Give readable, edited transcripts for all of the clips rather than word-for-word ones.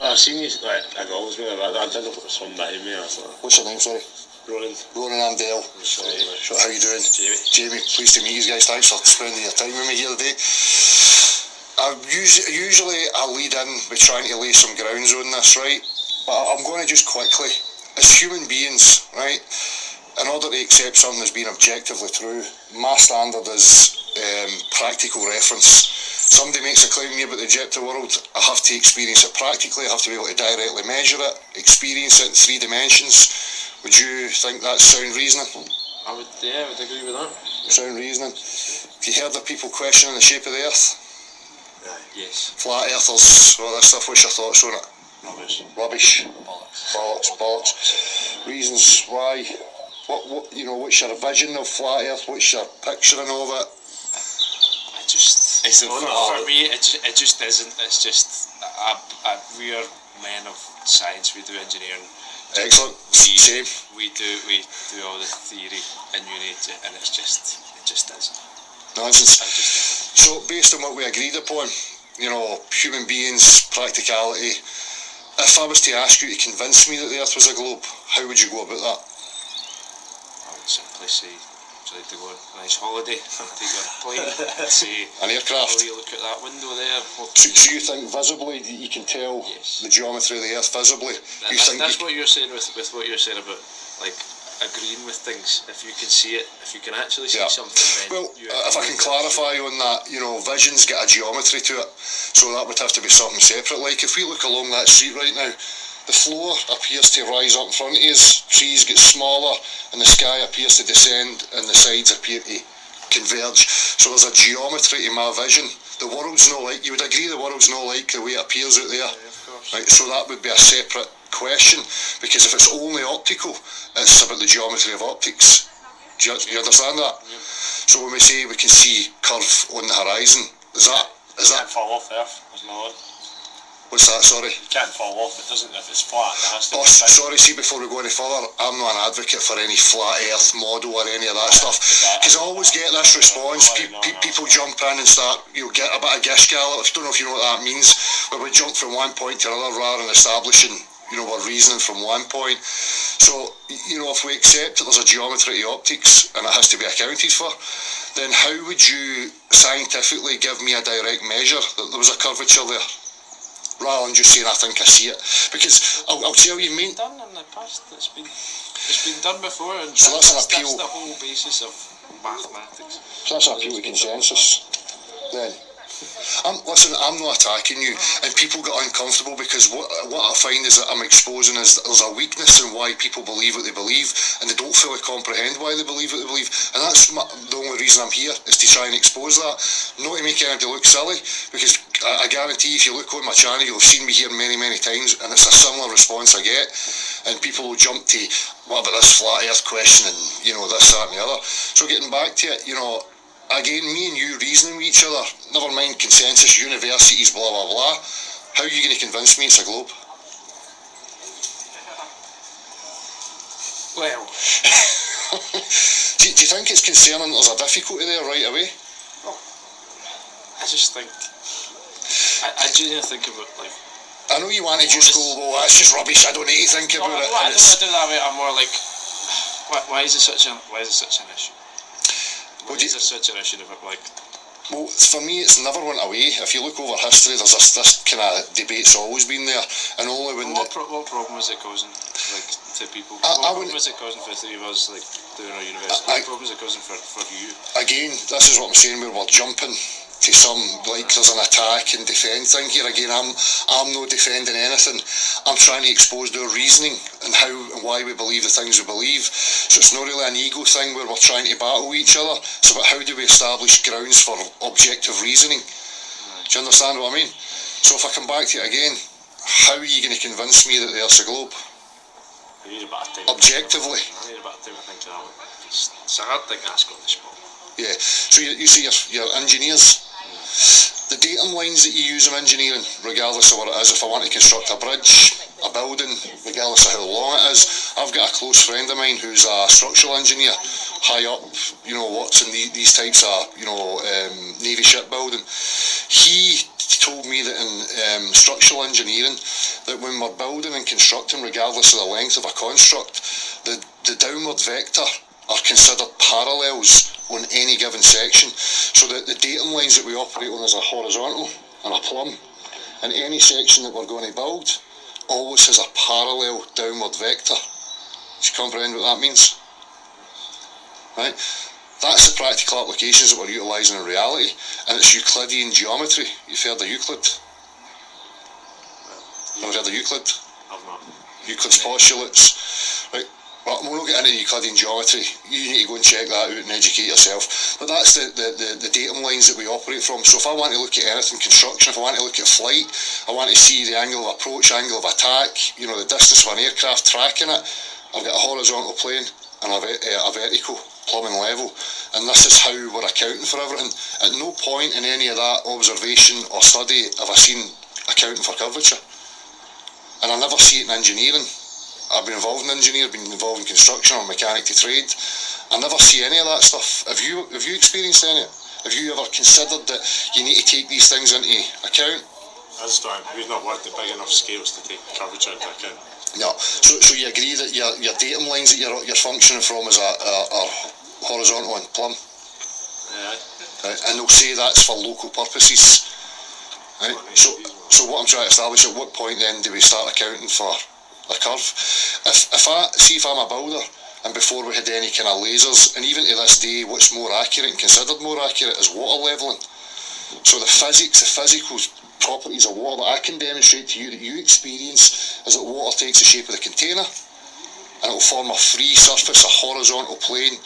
I've seen you like a goals with I did look at some behind me. I thought, what's your name, sorry? Ronan. Ronan Amdell. So how you doing? Jamie, pleased to meet you guys. Thanks for spending your time with me here today. Usually I lead in with trying to lay some grounds on this, right? But I'm going to just quickly, as human beings, right, in order to accept something as being objectively true, my standard is practical reference. Somebody makes a claim to me about the objective world, I have to experience it practically, I have to be able to directly measure it, experience it in 3 dimensions. Would you think that's sound reasoning? I would agree with that. Sound reasoning. Have you heard of people questioning the shape of the earth? Yes. Flat earthers, all that stuff, what's your thoughts on it? Rubbish. Bollocks. Reasons why. What's your vision of flat earth? What's your picturing of it? For me, it just isn't. It's just we are men of science. We do engineering. Excellent. Same. We do all the theory in uni, and it just isn't. Nonsense. So based on what we agreed upon, human beings, practicality. If I was to ask you to convince me that the Earth was a globe, how would you go about that? I would simply say, would you like to go on a nice holiday? Take a plane, say, an aircraft. You look at that window there. So you think visibly you can tell the geometry of the Earth visibly? That's what you're saying with what you're saying about like agreeing with things. If you can see it, if you can actually see something, then if I can clarify on that, vision's got a geometry to it, so that would have to be something separate. Like if we look along that street right now, the floor appears to rise up in front of us, trees get smaller, and the sky appears to descend, and the sides appear to converge. So there's a geometry to my vision. The world's not like, you would agree the world's not like the way it appears out there? Yeah, of course. Right, so that would be a separate question, because if it's only optical, it's about the geometry of optics. Do you understand that? Yep. So when we say we can see curve on the horizon, is that? Can't fall off the Earth. There's no one. What's that? Sorry. You can't fall off. It doesn't. If it's flat, it has to. Sorry. See, before we go any further, I'm not an advocate for any flat Earth model or any of that stuff, because I always get this response. People jump in and start, get a bit of gish gallop. I don't know if you know what that means, where we jump from one point to another rather than establishing, we're reasoning from one point. So, if we accept that there's a geometry to optics and it has to be accounted for, then how would you scientifically give me a direct measure that there was a curvature there? Rather than just saying I think I see it, because I'll tell you, it's been done in the past. It's been done before, and so that's an appeal. That's the whole basis of mathematics. So that's an appeal to consensus. Then, I'm not attacking you, and people get uncomfortable because what I find is that I'm exposing is that there's a weakness in why people believe what they believe, and they don't fully comprehend why they believe what they believe, and that's the only reason I'm here, is to try and expose that, not to make anybody look silly, because I guarantee if you look on my channel, you'll have seen me here many, many times, and it's a similar response I get, and people will jump to, what about this flat earth question, and this, that and the other. So getting back to it, again, me and you reasoning with each other, never mind consensus, universities, blah, blah, blah. How are you going to convince me it's a globe? Well... do you think it's concerning that there's a difficulty there right away? Well, I just think... I genuinely think about, I know you want to just go, well, that's just rubbish, I don't need to think about it. I don't want to do that way, I'm more like, why is it such an issue? Why is there such an issue of it, Well, for me, it's never went away. If you look over history, there's this kind of debate's always been there, and only when... What problem was it causing, to people? What problem was it causing for the three of us, doing our university? What problem was it causing for you? Again, this is what I'm saying, where we're jumping to some, there's an attack and defend thing here. Again, I'm not defending anything. I'm trying to expose their reasoning and how and why we believe the things we believe. So it's not really an ego thing where we're trying to battle each other. It's about how do we establish grounds for objective reasoning. Do you understand what I mean? So if I come back to it again, how are you going to convince me that the Earth's a globe? I need a bit of time. Objectively. I need a bit of time to think of that one. It's a hard thing to ask on the spot. Yeah. So you see your engineers. The datum lines that you use in engineering, regardless of what it is, if I want to construct a bridge, a building, regardless of how long it is, I've got a close friend of mine who's a structural engineer, high up, works in these types of, Navy shipbuilding. He told me that in structural engineering, that when we're building and constructing, regardless of the length of a construct, the downward vector are considered parallels on any given section. So that the datum lines that we operate on as a horizontal and a plumb, in any section that we're going to build, always has a parallel downward vector. Do you comprehend what that means? Right? That's the practical applications that we're utilising in reality, and it's Euclidean geometry. You've heard of Euclid? Never heard of Euclid? I've not. Euclid's postulates. Right. Well, we'll not get into Euclidean geometry. You need to go and check that out and educate yourself. But that's the datum lines that we operate from. So if I want to look at anything construction, if I want to look at flight, I want to see the angle of approach, angle of attack, you know, the distance of an aircraft tracking it, I've got a horizontal plane and a vertical plumbing level, and this is how we're accounting for everything. At no point in any of that observation or study have I seen accounting for curvature, and I never see it in engineering. I've been involved in engineering, been involved in construction or mechanic to trade. I never see any of that stuff. Have you experienced any? Have you ever considered that you need to take these things into account? I just don't. We've not worked at big enough scales to take curvature into account. No. So you agree that your datum lines that you're functioning from is are horizontal and plumb? Yeah. Right. And they'll say that's for local purposes. Right. So what I'm trying to establish, at what point then do we start accounting for a curve? If I'm a builder, and before we had any kind of lasers, and even to this day, what's more accurate and considered more accurate is water levelling. So the physical properties of water that I can demonstrate to you, that you experience, is that water takes the shape of the container, and it will form a free surface, a horizontal plane,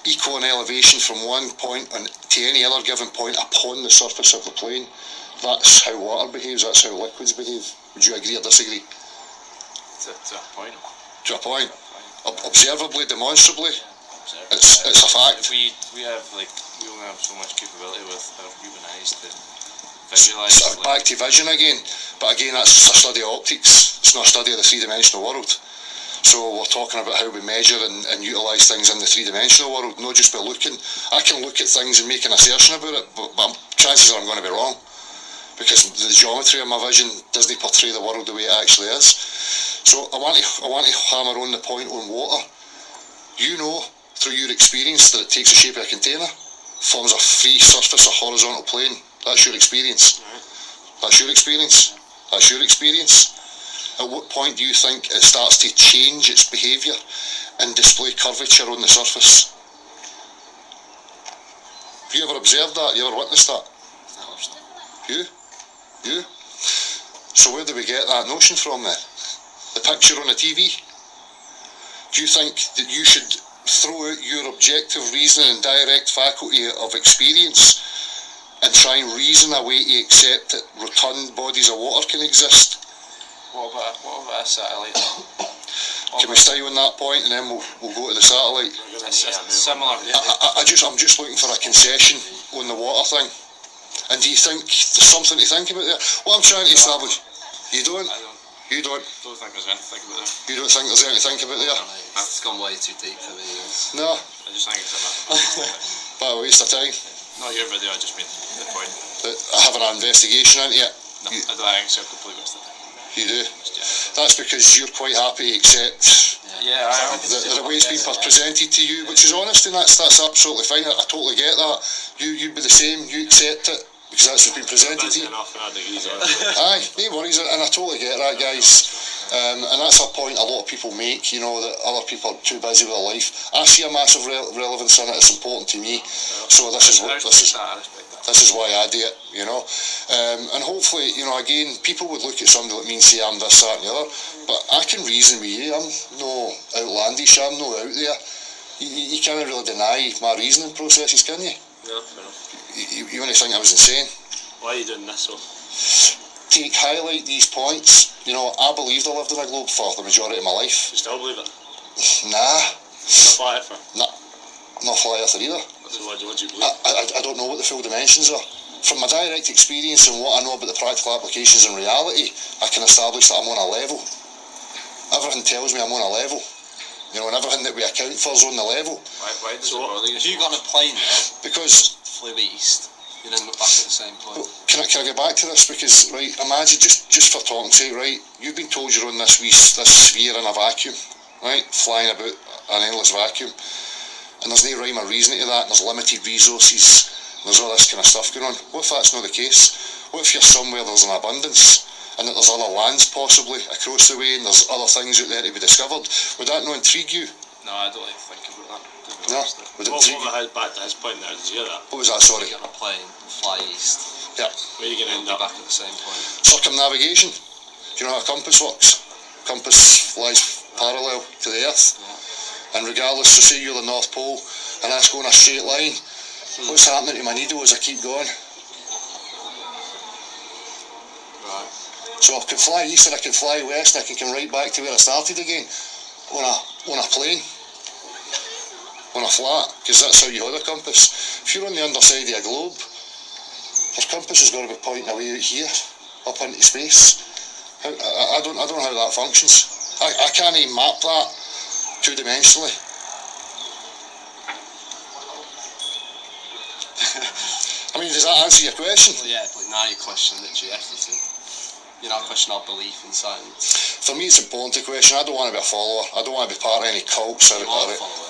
equal in elevation from one point to any other given point upon the surface of the plane. That's how water behaves, that's how liquids behave. Would you agree or disagree? To a point. To a point. Observably, demonstrably, it's a fact. We only have so much capability with our human eyes to visualise. So back to vision again, but again that's a study of optics, it's not a study of the three-dimensional world. So we're talking about how we measure and utilise things in the three-dimensional world, not just by looking. I can look at things and make an assertion about it, but chances are I'm going to be wrong, because the geometry of my vision doesn't portray the world the way it actually is. So I want to hammer on the point on water. You know through your experience that it takes the shape of a container, forms a free surface, a horizontal plane. That's your experience. That's your experience. That's your experience. At what point do you think it starts to change its behaviour and display curvature on the surface? Have you ever observed that? You ever witnessed that? You? So where do we get that notion from then? The picture on the TV? Do you think that you should throw out your objective reasoning and direct faculty of experience and try and reason a way to accept that rotund bodies of water can exist? What about a satellite? Can we stay on that point and then we'll go to the satellite? Similar. I'm just looking for a concession on the water thing. And do you think there's something to think about there? What I'm trying to establish, you don't? You don't? Don't think there's anything to think about there. You don't think there's anything to think about there? It's gone way too deep for me. No? I just think it's a But a waste of time. Not your video, I just mean the point. Having an investigation into it. No, I don't think it's a complete waste of time. You do? That's because you're quite happy to accept Yeah, I am. the way it's been presented to you, which is honest, and that's absolutely fine. I totally get that. You'd be the same, you accept it, because that's what's been presented to you. Aye, no worries, and I totally get that, guys. And that's a point a lot of people make, you know, that other people are too busy with their life. I see a massive relevance in it, it's important to me. So this is why I do it, you know. And hopefully, you know, again, people would look at somebody like me and say I'm this, that and the other, but I can reason with you. I'm no outlandish, I'm no out there. You can't really deny my reasoning processes, can you? No, fair enough. You only think I was insane? Why are you doing this, though? Highlight these points. You know, I believed I lived in a globe for the majority of my life. You still believe it? Nah. You're not flat earther? Nah. Not flat earther either. So what do you believe? I don't know what the full dimensions are. From my direct experience and what I know about the practical applications in reality, I can establish that I'm on a level. Everything tells me I'm on a level. You know, and everything that we account for is on the level. Why does it bother you? If you got on a plane there, Because, flew east, You'd end up back at the same point. Well, can I get back to this? Because, right, imagine, just for talking sake, right, you've been told you're on this sphere in a vacuum, right, flying about an endless vacuum, and there's no rhyme or reason to that, and there's limited resources, and there's all this kind of stuff going on. What if that's not the case? What if you're somewhere there's an abundance, and that there's other lands possibly across the way, and there's other things out there to be discovered? Would that not intrigue you? No, I don't like to think about that. No? Would it intrigue you? Back to his point there, did you hear that? What was that, sorry? Get on a plane and fly east. Yeah. Where are you going to You'll end be up? back at the same point. Circumnavigation. Do you know how a compass works? Compass flies parallel to the Earth. Yeah. And regardless, so say you're the North Pole and that's going a straight line, what's happening to my needle as I keep going? Right. So I can fly east and I can fly west and I can come right back to where I started again on a plane, on a flat, because that's how you hold a compass. If you're on the underside of a globe, your compass has got to be pointing away out here, up into space. I don't know how that functions. I can't even map that two-dimensionally. I mean, does that answer your question? Well, yeah, but now you question literally everything. You're not questioning our belief in science. For me, it's important to question. I don't want to be a follower. I don't want to be part of any cults or You are a follower.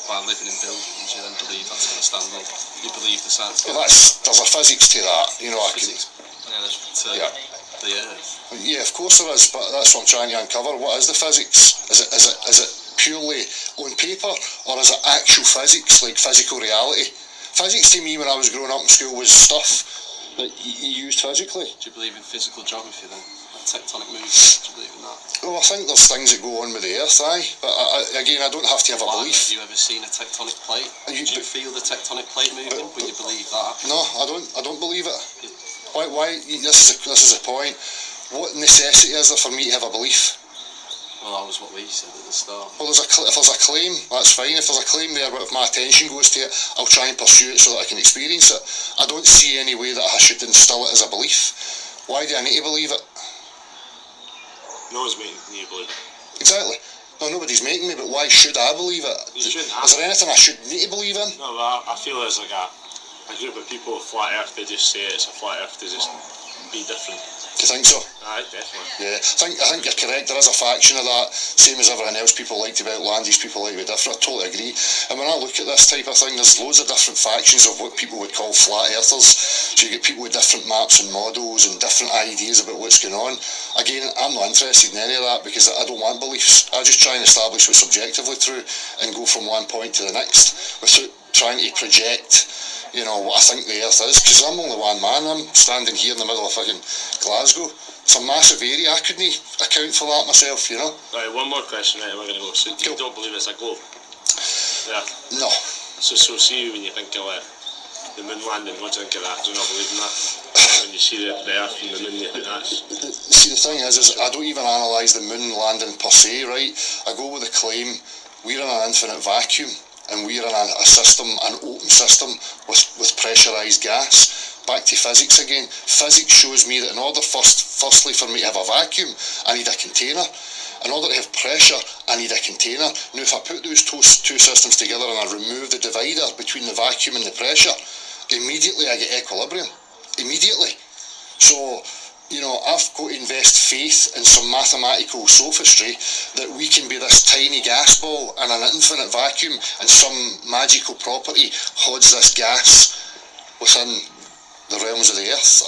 By living in buildings, you then believe that's going to stand up. You believe the science. Well, there's a physics to that, you know. Physics. Yeah, there's Yeah. the Earth. Yeah, of course there is, but that's what I'm trying to uncover. What is the physics? Is it purely on paper, or is it actual physics, like physical reality? Physics to me, when I was growing up in school, was stuff that you used physically. Do you believe in physical geography then? Like tectonic movements, do you believe in that? Well, I think there's things that go on with the Earth, aye. But again, I don't have to have a Why? belief. Have you ever seen a tectonic plate? You Do you do- feel the tectonic plate moving when you believe that? No, I don't believe it. Why? This is a point. What necessity is there for me to have a belief? Well, that was what we said at the start. Well, if there's a claim, that's fine. If there's a claim there, but if my attention goes to it, I'll try and pursue it so that I can experience it. I don't see any way that I should instill it as a belief. Why do I need to believe it? No one's making you believe it. Exactly. No, nobody's making me, but why should I believe it? You shouldn't Is there anything I should need to believe in? No, but I feel there's like a group of people with flat earth, they just say it's a flat earth to just be different. Do you think so? Aye, definitely. Yeah, I think you're correct. There is a faction of that, same as everything else. People like to be outlandish, people like to be different. I totally agree. And when I look at this type of thing, there's loads of different factions of what people would call flat earthers. So you get people with different maps and models and different ideas about what's going on. Again, I'm not interested in any of that because I don't want beliefs. I just try and establish what's objectively true and go from one point to the next without trying to project, you know, what I think the Earth is, because I'm only one man. I'm standing here in the middle of fucking Glasgow. It's a massive area. I couldn't account for that myself, you know. Right, one more question, right, and we're going to go. So you don't believe it's a globe? Yeah. No. So see when you think of the moon landing, what do you think of that? Do you not believe in that? When you see the Earth and the moon, you think that's... See, the thing is I don't even analyse the moon landing per se, right? I go with the claim, we're in an infinite vacuum, and we're in a system, an open system with pressurised gas. Back to physics again. Physics shows me that in order firstly for me to have a vacuum, I need a container. In order to have pressure, I need a container. Now if I put those two systems together and I remove the divider between the vacuum and the pressure, immediately I get equilibrium. Immediately. So, you know, I've got to invest faith in some mathematical sophistry that we can be this tiny gas ball in an infinite vacuum and some magical property holds this gas within the realms of the Earth.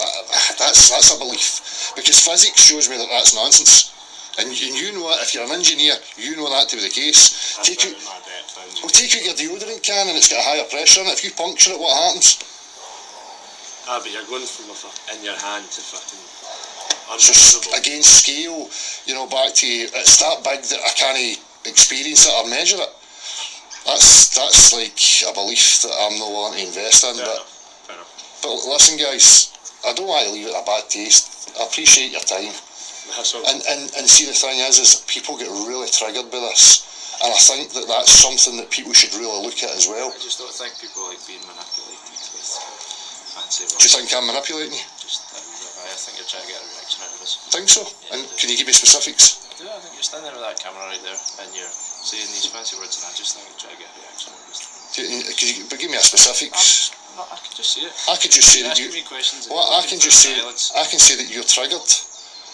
That's a belief. Because physics shows me that that's nonsense. And you know it, if you're an engineer, you know that to be the case. Take out your deodorant can and it's got a higher pressure in it. If you puncture it, what happens? Ah, but you're going from in your hand to fucking... So again, scale, you know, back to, it's that big that I can't experience it or measure it. That's like a belief that I'm not willing to invest in. But listen guys, I don't want to leave it a bad taste. I appreciate your time. And see, the thing is people get really triggered by this. And I think that that's something that people should really look at as well. I just don't think people like being manipulated with fancy words. Do you think I'm manipulating you? I think you're trying to get a reaction out of us. Think so? Yeah, And can you give me specifics? I do. I think you're standing there with that camera right there and you're saying these fancy words and I just think you're trying to get a reaction out of us. But give me a specifics. I'm I can just see it. I could just say You're that asking me questions. Well, I can just say that you're triggered,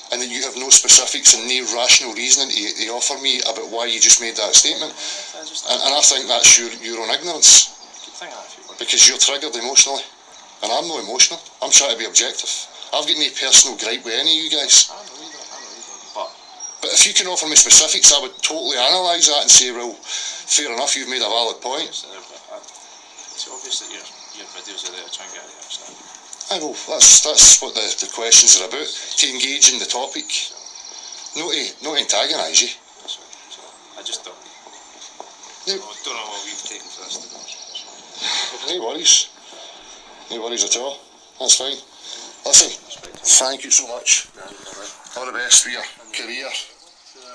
and that you have no specifics and no rational reasoning to offer me about why you just made that statement. And I think that's your own ignorance. You can think that if you want. Because you're triggered emotionally, and I'm not emotional. I'm trying to be objective. I've got no personal gripe with any of you guys. I know you don't. But if you can offer me specifics, I would totally analyse that and say, well, fair enough, you've made a valid point. It's obvious that your videos are there to try and get the understanding. I know, that's what the questions are about, to engage in the topic, not antagonise you. So, I just don't. No. I don't know what we've taken for this. No worries at all. That's fine. Listen, thank you so much. All the best for your career.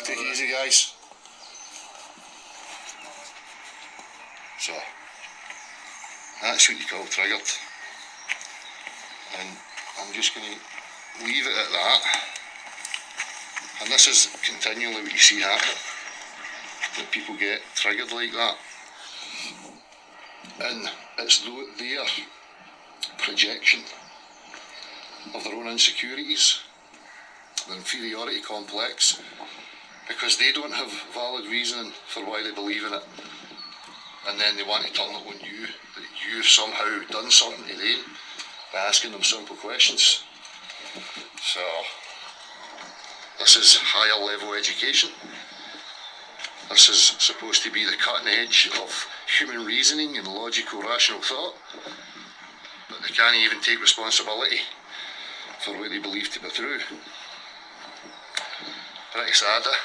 Take it easy, guys. So, that's what you call triggered. And I'm just going to leave it at that. And this is continually what you see happen, that people get triggered like that. And it's their projection of their own insecurities, their inferiority complex, because they don't have valid reasoning for why they believe in it. And then they want to turn it on you, that you've somehow done something to them by asking them simple questions. So, this is higher level education. This is supposed to be the cutting edge of human reasoning and logical, rational thought, but they can't even take responsibility for what they believe to be true. Pretty sad, eh?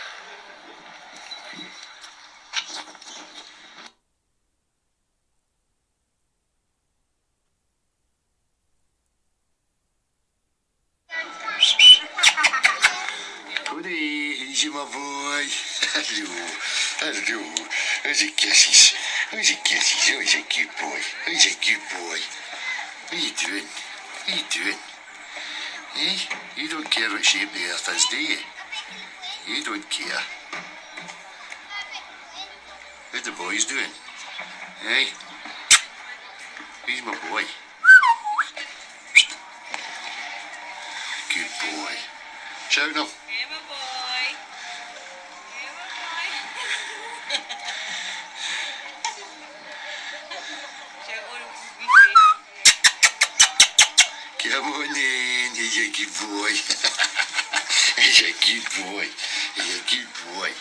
How's you, my boy? Hello. How's your kisses? Oh, he's a cute boy. He's a cute boy. What are you doing? Eh? You don't care what shape the earth is, do you? You don't care. What the boys doing? Eh? He's my boy. Good boy. Shout him. Hey, my boy. Come on in, he's a good boy. He's a good boy. He's a good boy.